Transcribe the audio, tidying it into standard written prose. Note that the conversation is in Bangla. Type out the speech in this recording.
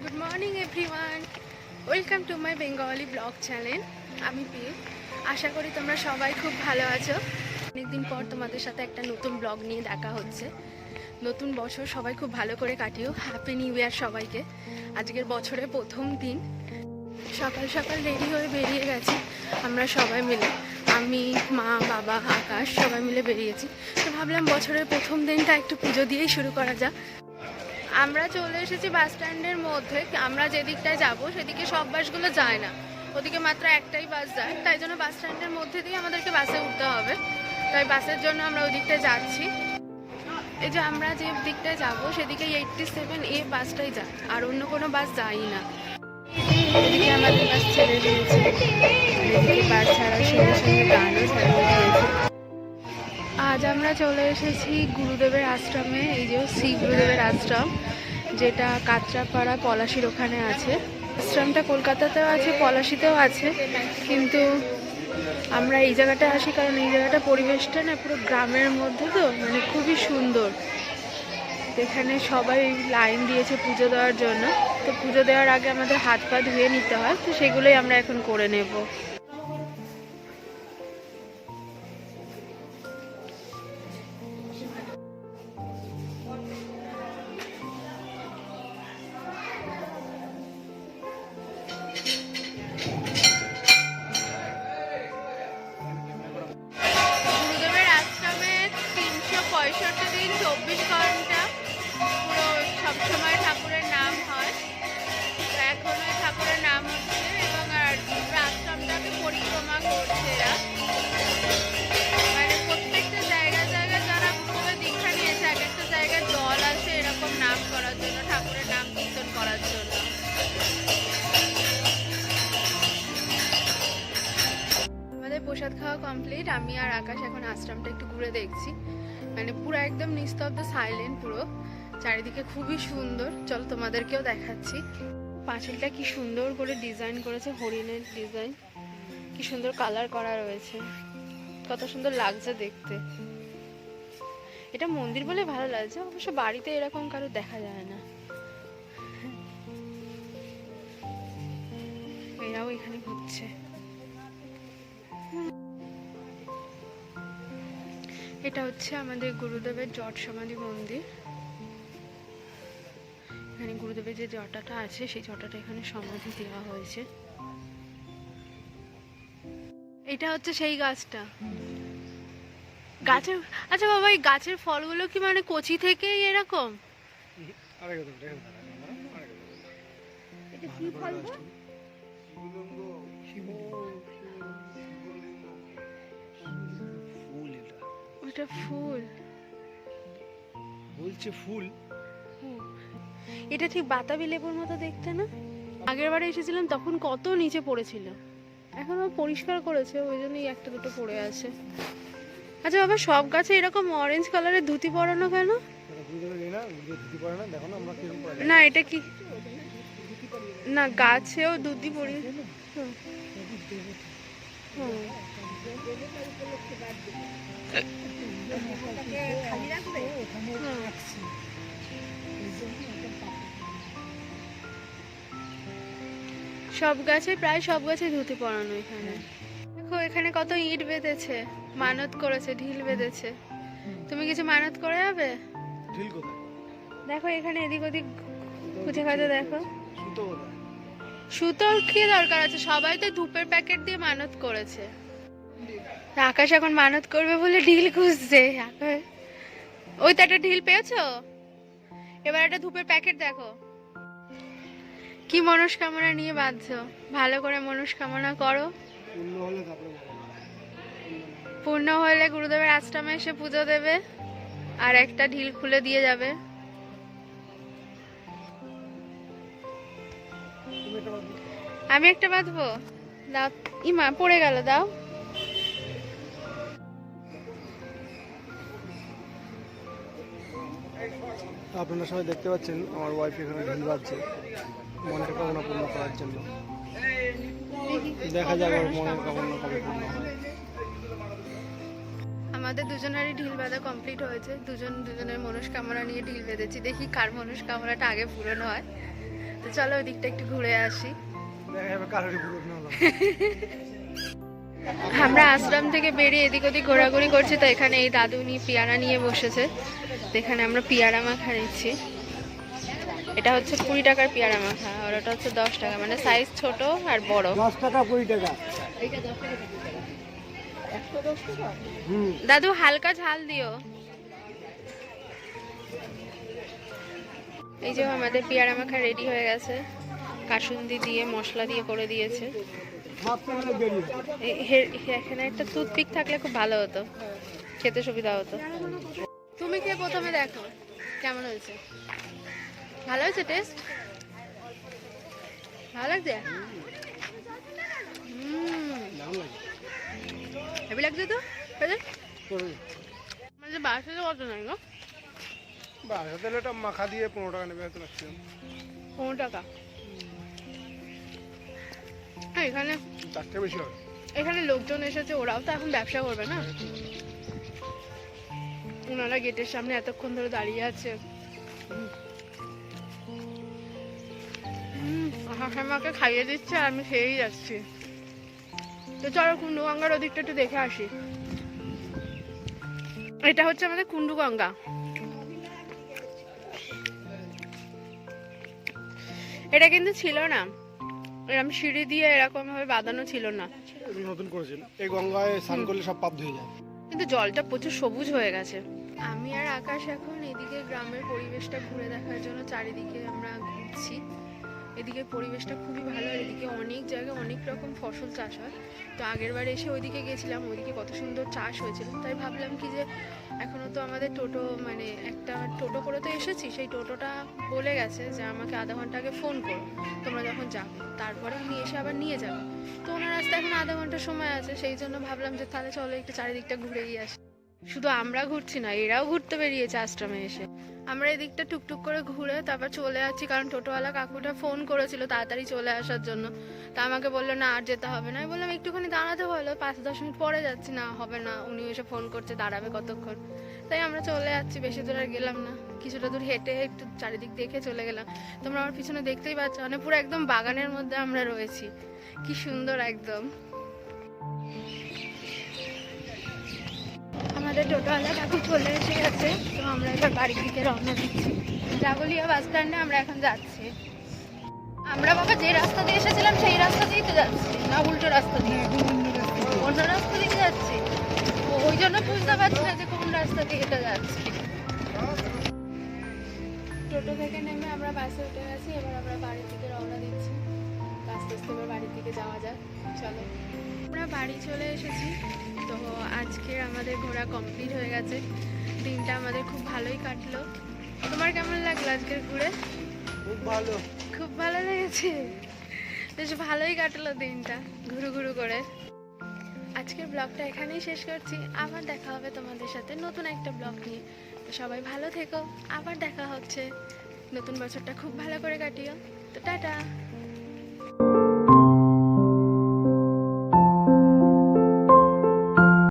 Good morning everyone, welcome to my Bengali blog channel. আমি পিউ। আশা করি তোমরা সবাই খুব ভালো আছো। অনেকদিন পর তোমাদের সাথে একটা নতুন ব্লগ নিয়ে দেখা হচ্ছে। নতুন বছর সবাই খুব ভালো করে কাটিও। হ্যাপি নিউ ইয়ার সবাইকে। আজকের বছরের প্রথম দিন, সকাল সকাল রেডি হয়ে বেরিয়ে গেছি আমরা সবাই মিলে। আমি, মা, বাবা, আকাশ সবাই মিলে বেরিয়েছি। তো ভাবলাম বছরের প্রথম দিনটা একটু পুজো দিয়েই শুরু করা যাক। আমরা চলে এসেছি বাস স্ট্যান্ডের মধ্যে। আমরা যেদিকটায় যাব সেদিকে সব বাসগুলো যায় না, ওদিকে মাত্র একটাই বাস যায়। তাই জন্য বাস স্ট্যান্ডের মধ্যে দিয়ে আমাদেরকে বাসে উঠতে হবে। তাই বাসের জন্য আমরা ওই দিকটায় যাচ্ছি। এই যে আমরা যে দিকটায় যাব সেদিকে 87A বাসটাই যায়, আর অন্য কোনো বাস যায়ই না। এদিকে আমাদের বাস ছেড়ে দিয়েছে, এদিকে বাস ছাড়ার সঙ্গে সঙ্গে গানও ছাড়িয়ে দিয়েছে। আজ আমরা চলে এসেছি গুরুদেবের আশ্রমে। এই যে শ্রী গুরুদেবের আশ্রম, যেটা কাঁচরাপাড়া পলাশির ওখানে আছে। আশ্রমটা কলকাতাতেও আছে, পলাশিতেও আছে, কিন্তু আমরা এই জায়গাটায় আসি কারণ এই জায়গাটা পরিবেশটা না পুরো গ্রামের মধ্যে, তো মানে খুবই সুন্দর। এখানে সবাই লাইন দিয়েছে পুজো দেওয়ার জন্য। তো পুজো দেওয়ার আগে আমাদের হাত পা ধুয়ে নিতে হয়, তো সেগুলোই আমরা এখন করে নেব। গুরুদেবের আশ্রমে 365 দিন 24 ঘন্টা পুরো সবসময় ঠাকুরের নাম হয়। তো এখনো ঠাকুরের নাম হচ্ছে, এবং আর আশ্রমটাকে পরিক্রমা করছে এরা। মানে প্রত্যেকটা জায়গায় জায়গায় যারা গুরুদেবের দীক্ষা নিয়েছে, এক একটা জায়গায় দল আছে এরকম নাম করার জন্য, ঠাকুরের নাম কীর্তন করার জন্য। আমাদের প্রসাদ খাওয়া কমপ্লিট। আমি আর আকাশ এখন আশ্রমটা একটু ঘুরে দেখছি। মানে পুরো একদম নিস্তব্ধ, সাইলেন্ট পুরো। চারিদিকে খুবই সুন্দর। চলো তোমাদেরকেও দেখাচ্ছি। পাঁচিলটা কি সুন্দর করে ডিজাইন করেছে, হরিণের ডিজাইন, কি সুন্দর কালার করা রয়েছে, কত সুন্দর লাগছে দেখতে। এটা মন্দির বলে ভালো লাগছে, অবশ্য বাড়িতে এরকম কারো দেখা যায় না। এরাও এখানে ঘুরছে। এটা হচ্ছে আমাদের গুরুদেবের জট সমাধি মন্দির। এখানে গুরুদেবের যে জটাটা আছে সেই জটাটা এখানে সমাধি দেওয়া হয়েছে। এটা হচ্ছে সেই গাছটা। গাছের, আচ্ছা বাবা, এই গাছের ফলগুলো কি মানে কচি থেকেই এরকম? ওটা ফুল বলছে, ফুল। এটা ঠিক বাতাবি লেবুর মতো দেখতে না? আগের বারে এসেছিলাম তখন কত নিচে পড়েছিল, এখন পরিষ্কার করেছে, ওই জন্যই একটা দুটো পড়ে আছে। আচ্ছা বাবা, সব গাছে এরকম অরেঞ্জ কালারের ধুতি পরানো কেন? না এটা কি, না গাছেও ধুতি পরি। সব গাছে, প্রায় সব গাছে ধুতি পরানো। এখানে দেখো, এখানে কত ইট বেঁধেছে, মানত করেছে, ঢিল বেঁধেছে। তুমি কিছু মানত করে যাবে? ঢিল কোথায়? দেখো এখানে এদিক ওদিক খুঁজে খাজে দেখো। সুতো কোথায়? সুতোর কি দরকার আছে, সবাই তো ধূপের প্যাকেট দিয়ে মানত করেছে। আকাশ এখন মানত করবে বলে ঢিল খুঁজছে। ওই তো একটা ঢিল পেয়েছো, এবার একটা ধূপের প্যাকেট দেখো। কি মনস্কামনা নিয়ে বাঁধছো? ভালো করে মনস্কামনা করো, পূর্ণ হলে গুরুদেবের আশ্রমে এসে পুজো দেবে আর একটা ঢিল খুলে দিয়ে যাবে। আমি একটা বাঁধবো, দাও। ইমা পড়ে গেল, দাও। আপনারা সবাই দেখতে পাচ্ছেন আমার ওয়াইফ এখানে ঢিল বাজছে মনের কামনা পূর্ণ করার জন্য। দেখা যাক ওর মনের কামনা কবে পূর্ণ হয়। আমাদের দুজনেরই ঢিল বাঁধা কমপ্লিট হয়েছে। দুজনের মনস্কামনা নিয়ে ঢিল বেঁধেছি, দেখি কার মনস্কামনাটা আগে পূরণ হয়। তো চলো ওই দিকটা একটু ঘুরে আসি। দেখা যাবে কারোরই ভুল না হলো। আমরা আশ্রম থেকে বেরিয়ে এদিক ওদিক ঘোরাঘুরি করছি, তো এখানে এই দাদু উনি পেয়ারা নিয়ে বসেছে। তো এখানে আমরা পেয়ারা মাখা নিচ্ছি। এটা হচ্ছে 20 টাকার পেয়ারা মাখা, আর ওটা হচ্ছে 10 টাকা, মানে সাইজ ছোট আর বড়। 10 টাকা 20 টাকা। দাদু হালকা ঝাল দিও। এই যে আমাদের পেয়ারা মাখা রেডি হয়ে গেছে, কাসুন্দি দিয়ে মশলা দিয়ে করে দিয়েছে। এখানে একটা টুথপিক থাকলে খুব ভালো হতো, খেতে সুবিধা হতো। তুমি কে প্রথমে দেখো কেমন হয়েছে? ভালো হয়েছে টেস্ট? ভালো লাগছে? হেভি লাগছে তো? মানে বাসাতে কত নাই গো? বাসাতে এটা মাখা দিয়ে 15 টাকা নেবে হয়তো ম্যাক্সিমাম। 15 টাকা। হ্যাঁ, এখানে তার থেকে বেশি হবে। এখানে লোকজন এসেছে, ওরাও তো এখন ব্যবসা করবে না। ওনারা গেটের সামনে এতক্ষণ ধরে দাঁড়িয়ে আছে। আমাকে খাইয়ে দিচ্ছে আর আমি খেয়েই যাচ্ছি। তো চলো কুন্ডুগঙ্গার ওদিকটা একটু দেখে আসি। এটা হচ্ছে আমাদের কুন্ডুগঙ্গা। এটা কিন্তু ছিল না, এরকম সিঁড়ি দিয়ে এরকম ভাবে বাঁধানো ছিল না। নতুন করেছেন, এই গঙ্গায় স্নান করলে সব পাপ ধুয়ে যায়। কিন্তু জলটা প্রচুর সবুজ হয়ে গেছে। আমি আর আকাশ এখন এদিকে গ্রামের পরিবেশটা ঘুরে দেখার জন্য চারিদিকে আমরা ঘুরছি। এদিকে পরিবেশটা খুবই ভালো, আর এদিকে অনেক জায়গায় অনেক রকম ফসল চাষ হয়। তো আগের বার এসে ওইদিকে গেছিলাম, ওইদিকে কত সুন্দর চাষ হয়েছিল। তাই ভাবলাম কি যে এখনো তো আমাদের টোটো, মানে একটা টোটো করে তো এসেছি, সেই টোটোটা বলে গেছে যে আমাকে আধা ঘন্টা আগে ফোন করো তোমরা যখন যাবে, তারপরে আমি এসে আবার নিয়ে যাবো। তো ওনার রাস্তায় এখন আধা ঘন্টার সময় আছে, সেই জন্য ভাবলাম যে তাহলে চলো একটু চারিদিকটা ঘুরে গিয়ে আসি। শুধু আমরা ঘুরছি না, এরাও ঘুরতে বেরিয়েছে আশ্রমে এসে। আমরা এদিকটা টুকটুক করে ঘুরে তারপর চলে যাচ্ছি, কারণ টোটোওয়ালা কাকুটা ফোন করেছিল তাড়াতাড়ি চলে আসার জন্য। তা আমাকে বললো না আর যেতে হবে না। আমি বললাম একটুখানি দাঁড়াতে বলো, 5-10 মিনিট পরে যাচ্ছি। না হবে না, উনি এসে ফোন করছে, দাঁড়াবে কতক্ষণ। তাই আমরা চলে যাচ্ছি, বেশি দূর আর গেলাম না, কিছুটা দূর হেঁটে একটু চারিদিক দেখে চলে গেলাম। তোমরা আমার পিছনে দেখতেই পাচ্ছ, মানে পুরো একদম বাগানের মধ্যে আমরা রয়েছি, কি সুন্দর একদম। আমাদের টোটোওয়ালা কাকু চলে এসে গেছে, তো আমরা এবার বাড়ির দিকে রওনা দিচ্ছি। জাগলিয়া বাস স্ট্যান্ডে আমরা এখন যাচ্ছি। আমরা বাবা যে রাস্তা দিয়ে এসেছিলাম সেই রাস্তা দিয়েই তো যাচ্ছি, না উল্টো রাস্তা দিয়ে? অন্য রাস্তা দিয়ে যাচ্ছি, ওই জন্য বুঝতে পারছি না যে কোন রাস্তা দিয়ে এটা যাচ্ছি। টোটো থেকে নেমে আমরা বাসে উঠে গেছি, এবার আমরা বাড়ির দিকে রওনা দিচ্ছি। আস্তে আস্তে এবার বাড়ির দিকে যাওয়া যাক, চলো। আমরা বাড়ি চলে এসেছি। তো আজকে আমাদের ঘোরা কমপ্লিট হয়ে গেছে, দিনটা আমাদের খুব ভালোই কাটলো। তোমার কেমন লাগলো আজকের ঘুরে? খুব ভালো। খুব ভালো লেগেছে, বেশ ভালোই কাটলো দিনটা ঘুরু ঘুরু করে। আজকের ব্লগটা এখানেই শেষ করছি, আবার দেখা হবে তোমাদের সাথে নতুন একটা ব্লগ নিয়ে। তো সবাই ভালো থেকো, আবার দেখা হচ্ছে। নতুন বছরটা খুব ভালো করে কাটিও। তো টাটা।